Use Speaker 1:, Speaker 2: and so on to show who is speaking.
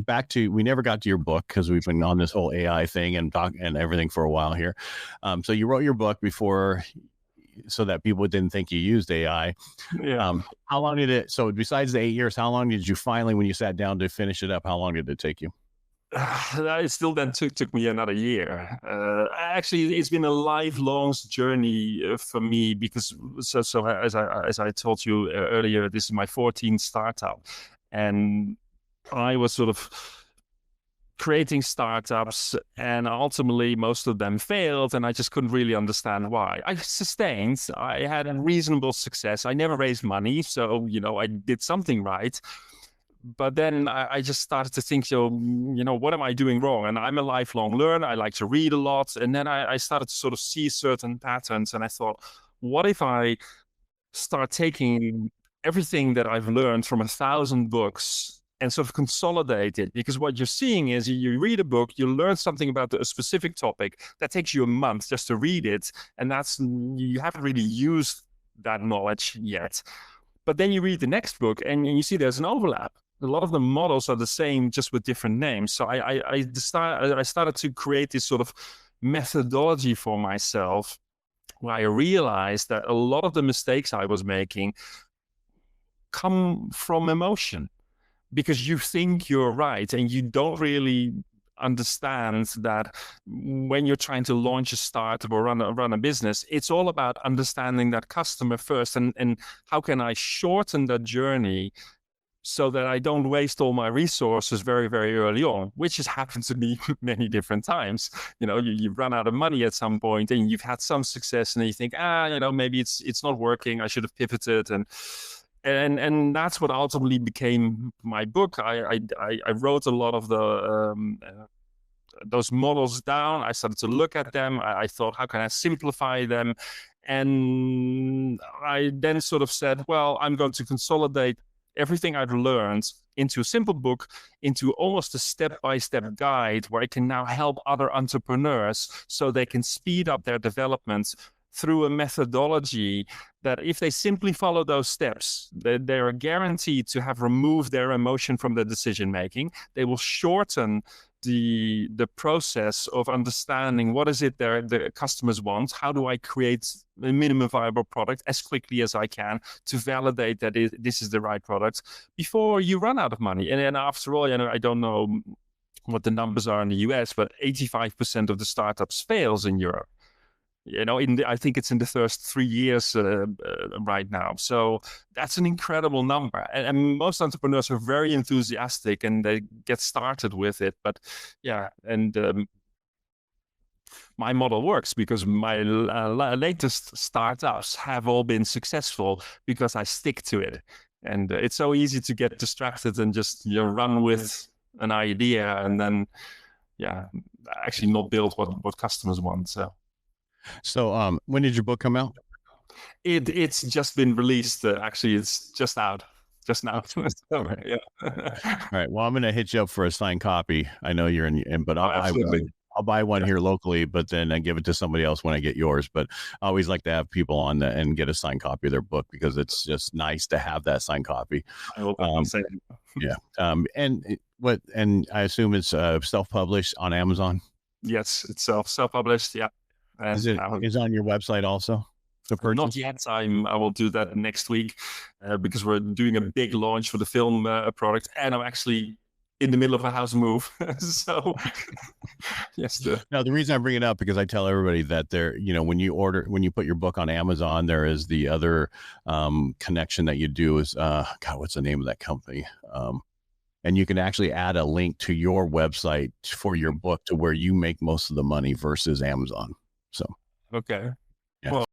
Speaker 1: back to, we never got to your book because we've been on this whole AI thing and everything for a while here. So you wrote your book before, so that people didn't think you used AI.
Speaker 2: Yeah.
Speaker 1: How long did it, so besides the 8 years, how long did you finally, when you sat down to finish it up, how long did it take you?
Speaker 2: It still then took me another year. Actually, it's been a lifelong journey for me because so as I told you earlier, this is my 14th startup, and I was sort of creating startups, and ultimately most of them failed, and I just couldn't really understand why. I had a reasonable success. I never raised money, so I did something right. But then I just started to think, what am I doing wrong? And I'm a lifelong learner. I like to read a lot. And then I started to sort of see certain patterns. And I thought, what if I start taking everything that I've learned from 1,000 books and sort of consolidate it? Because what you're seeing is you read a book, you learn something about a specific topic that takes you a month just to read it. And you haven't really used that knowledge yet. But then you read the next book and you see there's an overlap. A lot of the models are the same, just with different names. So I started to create this sort of methodology for myself, where I realized that a lot of the mistakes I was making come from emotion, because you think you're right and you don't really understand that when you're trying to launch a startup or run a business, it's all about understanding that customer first, and how can I shorten that journey so that I don't waste all my resources very, very early on, which has happened to me many different times. You run out of money at some point and you've had some success, and then you think, maybe it's not working. I should have pivoted. And that's what ultimately became my book. I wrote a lot of those models down. I started to look at them. I thought, how can I simplify them? And I then sort of said, well, I'm going to consolidate everything I've learned into a simple book, into almost a step-by-step guide where I can now help other entrepreneurs so they can speed up their development through a methodology that, if they simply follow those steps, they're guaranteed to have removed their emotion from the decision making. They will shorten the process of understanding what is it the customers want. How do I create a minimum viable product as quickly as I can to validate that this is the right product before you run out of money? And then after all, I don't know what the numbers are in the US, but 85% of the startups fails in Europe. I think it's in the first 3 years right now. So that's an incredible number. And most entrepreneurs are very enthusiastic and they get started with it. But yeah, and my model works because my latest startups have all been successful because I stick to it. And it's so easy to get distracted and just run with an idea and then, actually not build what customers want.
Speaker 1: So when did your book come out?
Speaker 2: It's just been released. Actually, it's just out just now. Yeah.
Speaker 1: All right. Well, I'm going to hit you up for a signed copy. I know you're in, but I'll buy one here locally, but then I give it to somebody else when I get yours. But I always like to have people on and get a signed copy of their book because it's just nice to have that signed copy.
Speaker 2: I will say.
Speaker 1: Yeah. And I assume it's self-published on Amazon.
Speaker 2: Yes, it's self-published. Yeah.
Speaker 1: Is on your website also?
Speaker 2: Not yet. I will do that next week because we're doing a big launch for the film product, and I'm actually in the middle of a house move. So yes.
Speaker 1: Now the reason I bring it up because I tell everybody that when you put your book on Amazon, there is the other connection that you do is what's the name of that company? And you can actually add a link to your website for your book to where you make most of the money versus Amazon. So
Speaker 2: okay.
Speaker 1: Yeah. Well,